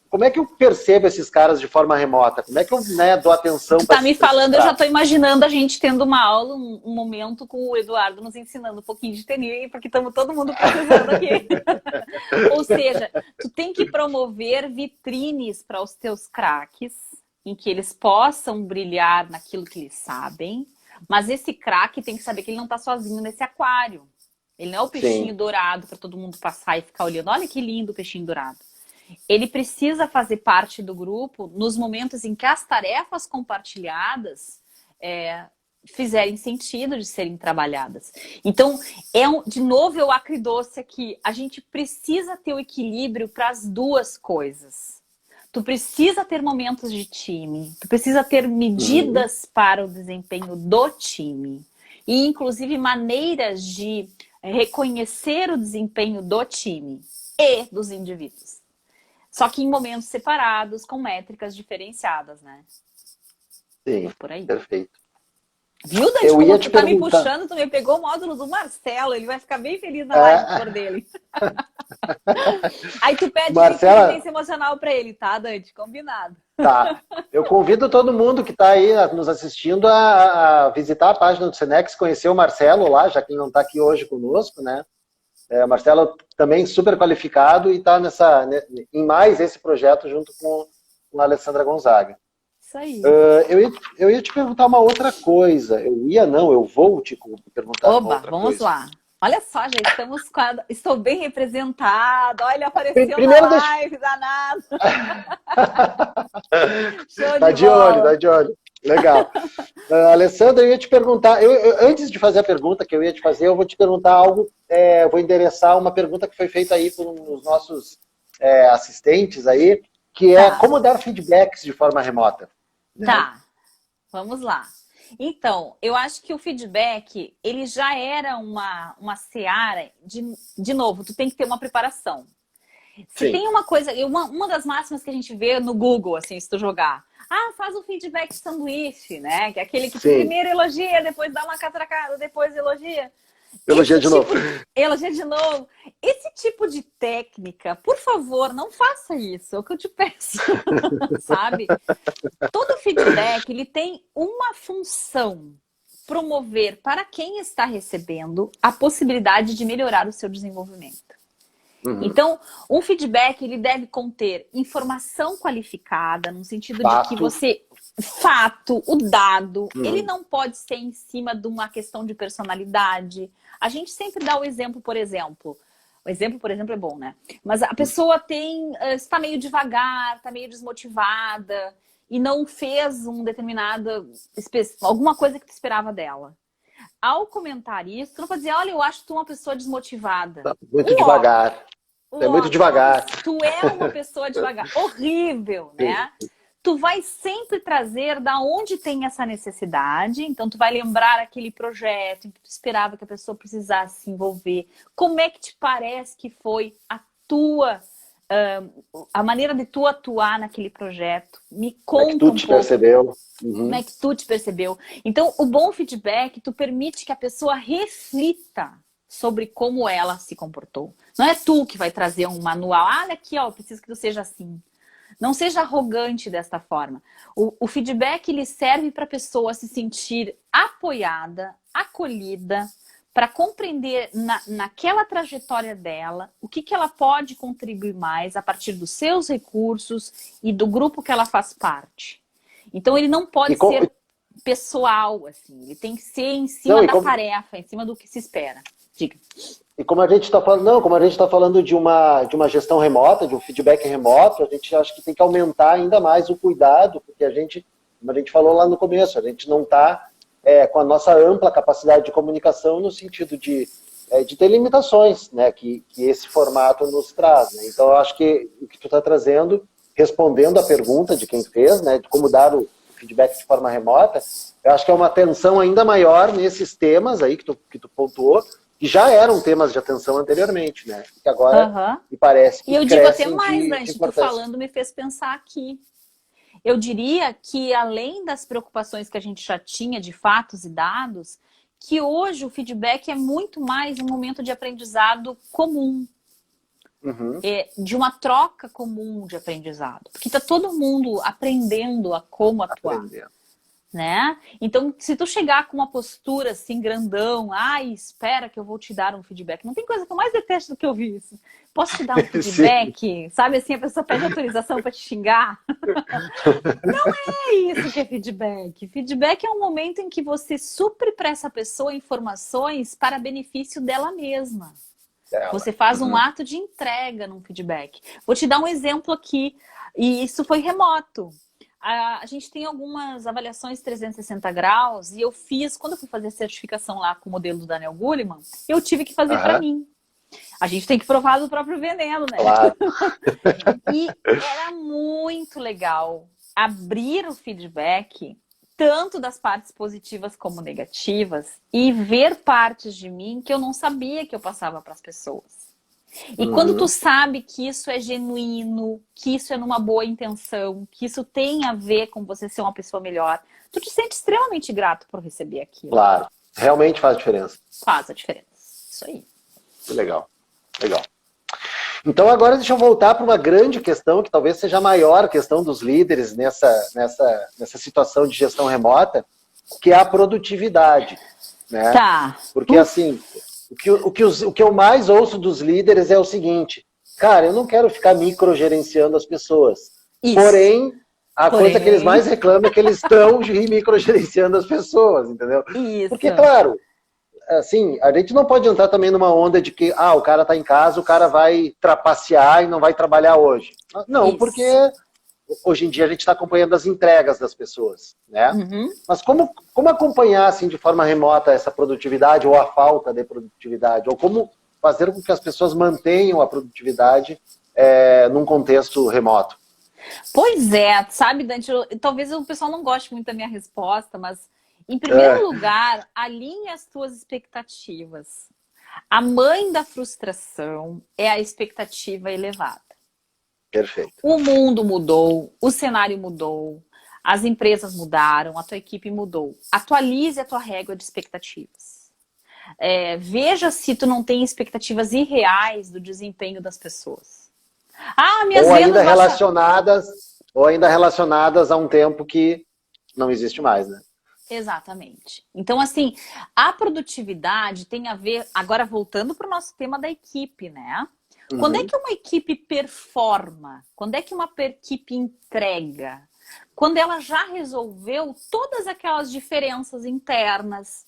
como é que eu percebo esses caras de forma remota? Como é que eu, né, dou atenção Tu tá me falando, eu já tô tô imaginando a gente tendo uma aula, um momento com o Eduardo nos ensinando um pouquinho de TNI, porque estamos todo mundo precisando aqui. Ou seja, tu tem que promover vitrines para os teus craques, em que eles possam brilhar naquilo que eles sabem, mas esse craque tem que saber que ele não está sozinho nesse aquário. Ele não é o peixinho dourado para todo mundo passar e ficar olhando. Olha que lindo o peixinho dourado. Ele precisa fazer parte do grupo nos momentos em que as tarefas compartilhadas fizerem sentido de serem trabalhadas. Então, de novo, eu acridoce aqui. A gente precisa ter o equilíbrio para as duas coisas. Tu precisa ter momentos de time. Tu precisa ter medidas para o desempenho do time. E, inclusive, maneiras de reconhecer o desempenho do time e dos indivíduos. Só que em momentos separados, com métricas diferenciadas, né? Sim, por aí. Perfeito. Viu, Dante, como tu tá me puxando, tu me pegou o módulo do Marcelo, ele vai ficar bem feliz na live por dele. Aí tu pede inteligência emocional pra ele, tá, Dante? Combinado. Tá. Eu convido todo mundo que está aí nos assistindo a visitar a página do Senex, conhecer o Marcelo lá, já que ele não está aqui hoje conosco, né? O Marcelo também super qualificado e está em mais esse projeto junto com a Alessandra Gonzaga. Isso aí. Eu ia te perguntar uma outra coisa. Eu vou te perguntar uma outra coisa. Vamos lá. Olha só, já estamos estou bem representada. Olha, apareceu na live, danado. Show Tá de de bola. olho, tá de olho. Legal. Alessandra, eu ia te perguntar, antes de fazer a pergunta que eu ia te fazer, eu vou te perguntar algo, vou endereçar uma pergunta que foi feita aí por uns nossos assistentes aí, que é como dar feedbacks de forma remota. Né? Tá, vamos lá. Então, eu acho que o feedback, ele já era uma seara, de novo, tu tem que ter uma preparação. Se tem uma coisa, uma das máximas que a gente vê no Google, assim, se tu jogar, faz o feedback sanduíche, né? Que é aquele que tu primeiro elogia, depois dá uma catracada, depois elogia. Elogia de novo. Elogia de novo. Esse tipo de técnica, por favor, não faça isso. É o que eu te peço. Sabe? Todo feedback, ele tem uma função. Promover para quem está recebendo a possibilidade de melhorar o seu desenvolvimento. Então, um feedback, ele deve conter informação qualificada, no sentido de que você... Fato, o dado, ele não pode ser em cima de uma questão de personalidade. A gente sempre dá o exemplo, por exemplo. O exemplo, por exemplo, é bom, né? Mas a pessoa está meio devagar, está meio desmotivada e não fez alguma coisa que tu esperava dela. Ao comentar isso, tu não pode dizer, olha, eu acho tu uma pessoa desmotivada. Muito devagar. É muito devagar. Tu é uma pessoa devagar. Horrível, né? Tu vai sempre trazer da onde tem essa necessidade. Então, tu vai lembrar aquele projeto em que tu esperava que a pessoa precisasse se envolver. Como é que te parece que foi a maneira de tu atuar naquele projeto? Me conta Como é que tu te percebeu? Como é que tu te percebeu? Então, o bom feedback, tu permite que a pessoa reflita sobre como ela se comportou. Não é tu que vai trazer um manual. Olha aqui, eu preciso que tu seja assim. Não seja arrogante desta forma. O feedback, ele serve para a pessoa se sentir apoiada, acolhida, para compreender naquela trajetória dela o que ela pode contribuir mais a partir dos seus recursos e do grupo que ela faz parte. Então, ele não pode ser pessoal, assim. Ele tem que ser em cima da tarefa, em cima do que se espera. Diga. E como a gente está falando, falando de uma gestão remota, de um feedback remoto, a gente acha que tem que aumentar ainda mais o cuidado, porque como a gente falou lá no começo, a gente não está com a nossa ampla capacidade de comunicação no sentido de ter limitações, né, que esse formato nos traz. Né? Então, eu acho que o que tu está trazendo, respondendo a pergunta de quem fez, né, de como dar o feedback de forma remota, eu acho que é uma atenção ainda maior nesses temas aí que tu pontuou, que já eram temas de atenção anteriormente, né? Que agora me parece que e eu digo até mais, Dante, tu falando me fez pensar aqui. Eu diria que além das preocupações que a gente já tinha de fatos e dados, que hoje o feedback é muito mais um momento de aprendizado comum. Uhum. de uma troca comum de aprendizado. Porque está todo mundo aprendendo a como atuar. Aprendendo. Né? Então, se tu chegar com uma postura assim, grandão, espera que eu vou te dar um feedback. Não tem coisa que eu mais detesto do que ouvir isso. Posso te dar um feedback? Sabe assim, a pessoa pede autorização para te xingar. Não é isso que é feedback. Feedback é um momento em que você supre para essa pessoa informações para benefício dela mesma. Você faz um ato de entrega num feedback. Vou te dar um exemplo aqui, e isso foi remoto. A gente tem algumas avaliações 360 graus e eu fiz, quando eu fui fazer a certificação lá com o modelo do Daniel Goleman, eu tive que fazer para mim. A gente tem que provar do próprio veneno, né? Claro. E era muito legal abrir o feedback, tanto das partes positivas como negativas, e ver partes de mim que eu não sabia que eu passava para as pessoas. E quando tu sabe que isso é genuíno, que isso é numa boa intenção, que isso tem a ver com você ser uma pessoa melhor, tu te sente extremamente grato por receber aquilo. Claro, realmente faz diferença. Faz a diferença, isso aí. Legal, legal. Então agora deixa eu voltar para uma grande questão, que talvez seja a maior questão dos líderes nessa situação de gestão remota, que é a produtividade. Né? Tá. Porque assim... O que eu mais ouço dos líderes é o seguinte: cara, eu não quero ficar microgerenciando as pessoas. Isso. Porém, coisa que eles mais reclamam é que eles estão microgerenciando as pessoas, entendeu? Isso. Porque, claro, assim, a gente não pode entrar também numa onda de que o cara está em casa, o cara vai trapacear e não vai trabalhar hoje. Não, isso. Porque hoje em dia a gente está acompanhando as entregas das pessoas, né? Uhum. Mas como acompanhar, assim, de forma remota essa produtividade ou a falta de produtividade? Ou como fazer com que as pessoas mantenham a produtividade num contexto remoto? Pois é, sabe, Dante, talvez o pessoal não goste muito da minha resposta, mas, em primeiro lugar, alinhe as tuas expectativas. A mãe da frustração é a expectativa elevada. Perfeito. O mundo mudou, o cenário mudou, as empresas mudaram, a tua equipe mudou. Atualize a tua régua de expectativas. Veja se tu não tem expectativas irreais do desempenho das pessoas. Minhas vendas ou ainda relacionadas a um tempo que não existe mais, né? Exatamente. Então, assim, a produtividade tem a ver, agora voltando para o nosso tema da equipe, né? Quando é que uma equipe performa? Quando é que uma equipe entrega? Quando ela já resolveu todas aquelas diferenças internas,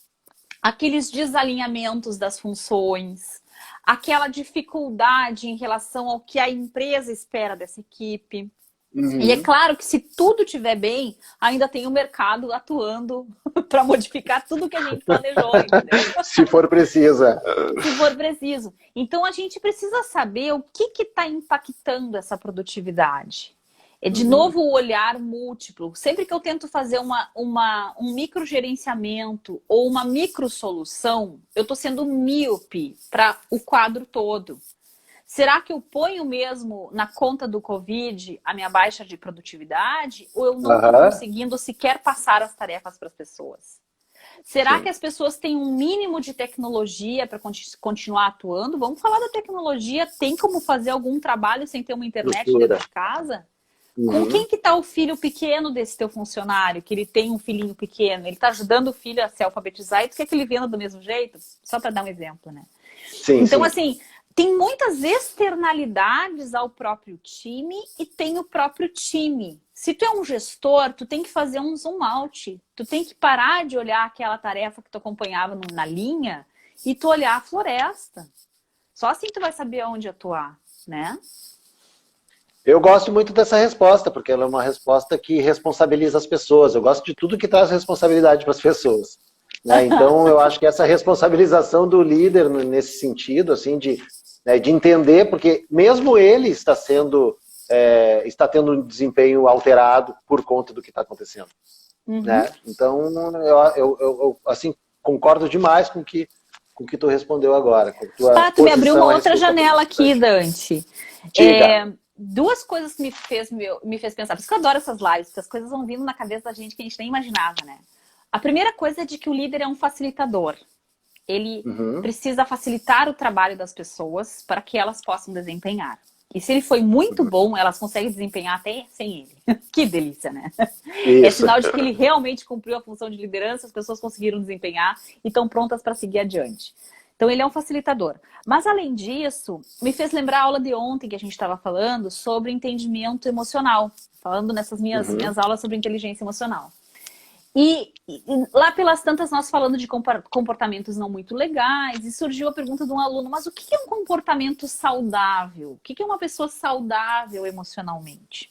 aqueles desalinhamentos das funções, aquela dificuldade em relação ao que a empresa espera dessa equipe. E é claro que se tudo estiver bem, ainda tem o mercado atuando para modificar tudo que a gente planejou, entendeu? Se for preciso. Se for preciso. Então a gente precisa saber o que está impactando essa produtividade. É de novo o olhar múltiplo. Sempre que eu tento fazer um microgerenciamento ou uma microsolução, eu estou sendo míope para o quadro todo. Será que eu ponho mesmo na conta do Covid a minha baixa de produtividade? Ou eu não estou conseguindo sequer passar as tarefas para as pessoas? Será que as pessoas têm um mínimo de tecnologia para continuar atuando? Vamos falar da tecnologia. Tem como fazer algum trabalho sem ter uma internet dentro de casa? Com quem que está o filho pequeno desse teu funcionário? Que ele tem um filhinho pequeno. Ele está ajudando o filho a se alfabetizar e tu quer que ele venda do mesmo jeito? Só para dar um exemplo, né? Sim, então, assim... Tem muitas externalidades ao próprio time e tem o próprio time. Se tu é um gestor, tu tem que fazer um zoom out. Tu tem que parar de olhar aquela tarefa que tu acompanhava na linha e tu olhar a floresta. Só assim tu vai saber onde atuar, né? Eu gosto muito dessa resposta, porque ela é uma resposta que responsabiliza as pessoas. Eu gosto de tudo que traz responsabilidade para as pessoas. Né? Então, eu acho que essa responsabilização do líder nesse sentido, assim, de entender, porque mesmo ele está tendo um desempenho alterado por conta do que está acontecendo. Né? Então, eu assim, concordo demais com o que tu respondeu agora. Tu me abriu uma outra janela aqui, Dante. Duas coisas que me fez pensar. Por isso que eu adoro essas lives, porque as coisas vão vindo na cabeça da gente que a gente nem imaginava, né? A primeira coisa é de que o líder é um facilitador. ele precisa facilitar o trabalho das pessoas para que elas possam desempenhar. E se ele foi muito bom, elas conseguem desempenhar até sem ele. Que delícia, né? Isso. É sinal de que ele realmente cumpriu a função de liderança, as pessoas conseguiram desempenhar e estão prontas para seguir adiante. Então, ele é um facilitador. Mas, além disso, me fez lembrar a aula de ontem que a gente estava falando sobre entendimento emocional. Falando nessas minhas aulas sobre inteligência emocional. E lá pelas tantas, nós falando de comportamentos não muito legais, e surgiu a pergunta de um aluno, mas o que é um comportamento saudável? O que é uma pessoa saudável emocionalmente?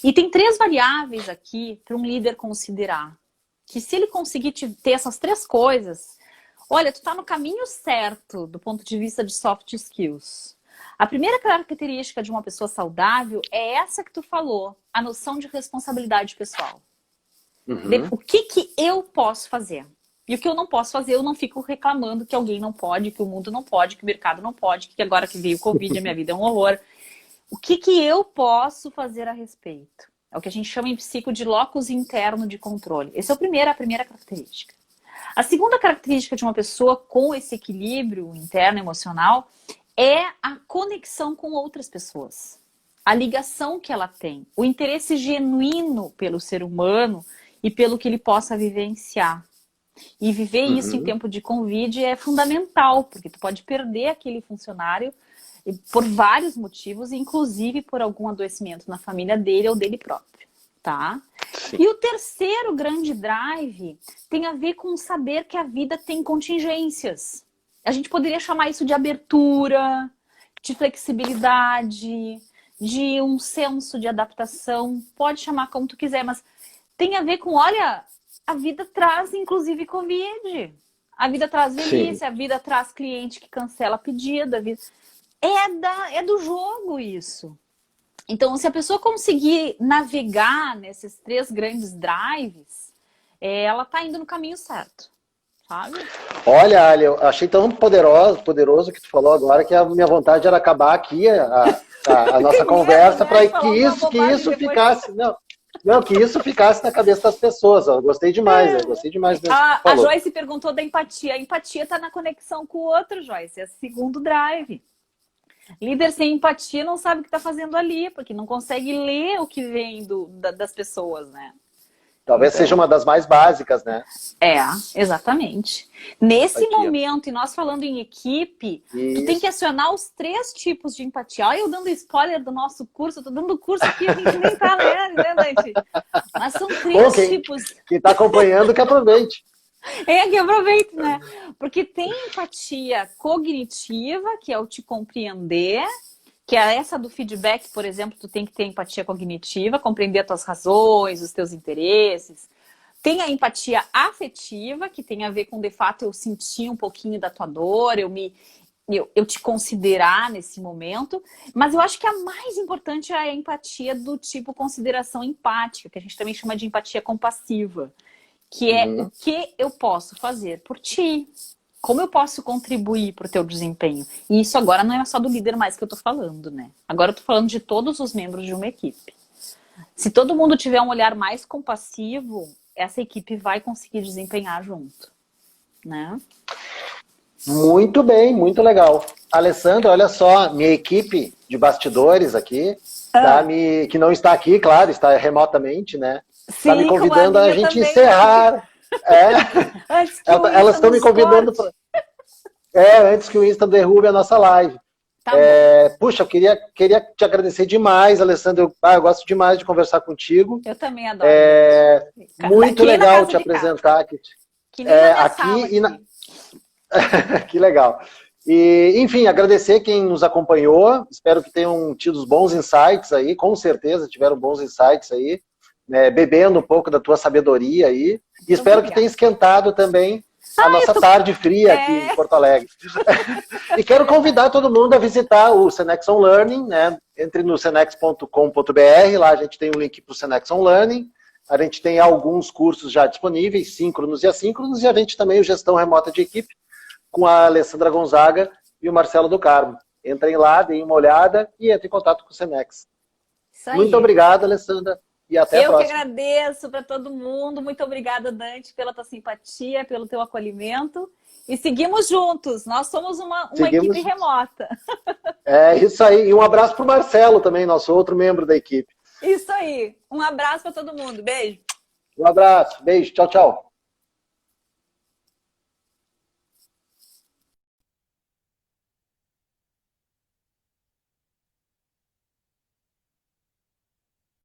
E tem 3 variáveis aqui para um líder considerar. Que se ele conseguir ter essas 3 coisas, olha, tu está no caminho certo do ponto de vista de soft skills. A primeira característica de uma pessoa saudável é essa que tu falou, a noção de responsabilidade pessoal. O que eu posso fazer? E o que eu não posso fazer, eu não fico reclamando que alguém não pode, que o mundo não pode, que o mercado não pode, que agora que veio o Covid a minha vida é um horror. O que eu posso fazer a respeito? É o que a gente chama em psico de locus interno de controle. Essa é a primeira característica. A segunda característica de uma pessoa com esse equilíbrio interno emocional é a conexão com outras pessoas. A ligação que ela tem, o interesse genuíno pelo ser humano e pelo que ele possa vivenciar. E viver isso em tempo de Covid é fundamental, porque tu pode perder aquele funcionário por vários motivos, inclusive por algum adoecimento na família dele ou dele próprio, tá? Sim. E o terceiro grande drive tem a ver com saber que a vida tem contingências. A gente poderia chamar isso de abertura, de flexibilidade, de um senso de adaptação, pode chamar como tu quiser, mas tem a ver com, olha, a vida traz inclusive Covid, a vida traz velhice, a vida traz cliente que cancela pedido, a vida... é do jogo isso. Então, se a pessoa conseguir navegar nesses 3 grandes drives, ela tá indo no caminho certo, sabe? Olha, Ali, eu achei tão poderoso que tu falou agora que a minha vontade era acabar aqui a nossa conversa para que isso ficasse... Não, que isso ficasse na cabeça das pessoas. Eu gostei demais, gostei demais mesmo. A Joyce perguntou da empatia. A empatia está na conexão com o outro, Joyce. É o segundo drive. Líder sem empatia não sabe o que está fazendo ali, porque não consegue ler o que vem das pessoas, né? Talvez seja uma das mais básicas, né? Exatamente. Nesse momento, e nós falando em equipe, tu tem que acionar os 3 tipos de empatia. Olha eu dando spoiler do nosso curso, eu tô dando curso aqui, a gente nem tá lendo, né, Dante? Mas são 3 tipos. Quem tá acompanhando, que aproveite. Que aproveite, né? Porque tem empatia cognitiva, que é o te compreender, que é essa do feedback, por exemplo, tu tem que ter empatia cognitiva, compreender as tuas razões, os teus interesses. Tem a empatia afetiva, que tem a ver com, de fato, eu sentir um pouquinho da tua dor, eu te considerar nesse momento. Mas eu acho que a mais importante é a empatia do tipo consideração empática, que a gente também chama de empatia compassiva, que é o que eu posso fazer por ti. Como eu posso contribuir para o teu desempenho? E isso agora não é só do líder mais que eu estou falando, né? Agora eu estou falando de todos os membros de uma equipe. Se todo mundo tiver um olhar mais compassivo, essa equipe vai conseguir desempenhar junto, né? Muito bem, muito legal. Alessandra, olha só, minha equipe de bastidores aqui, que não está aqui, claro, está remotamente, né? Está me convidando a gente encerrar... Elas estão me convidando para... antes que o Insta derrube a nossa live. Tá puxa, eu queria te agradecer demais, Alessandra. Eu gosto demais de conversar contigo. Eu também adoro. Muito legal te apresentar aqui. Que legal. E, enfim, agradecer quem nos acompanhou. Espero que tenham tido bons insights aí. Com certeza tiveram bons insights aí. Bebendo um pouco da tua sabedoria aí. E espero que tenha esquentado também a nossa tarde fria aqui em Porto Alegre. E quero convidar todo mundo a visitar o Senex On Learning, né? Entre no senex.com.br, lá a gente tem um link para o Senex On Learning. A gente tem alguns cursos já disponíveis, síncronos e assíncronos, e a gente também o Gestão Remota de Equipe, com a Alessandra Gonzaga e o Marcelo do Carmo. Entrem lá, deem uma olhada e entrem em contato com o Senex. Muito obrigado, Alessandra. e até a Eu próxima. que agradeço para todo mundo. Muito obrigada, Dante, pela tua simpatia, pelo teu acolhimento. E seguimos juntos. Nós somos uma equipe remota. É isso aí. E um abraço para o Marcelo também, nosso outro membro da equipe. Isso aí. Um abraço para todo mundo. Beijo. Um abraço. Beijo. Tchau, tchau.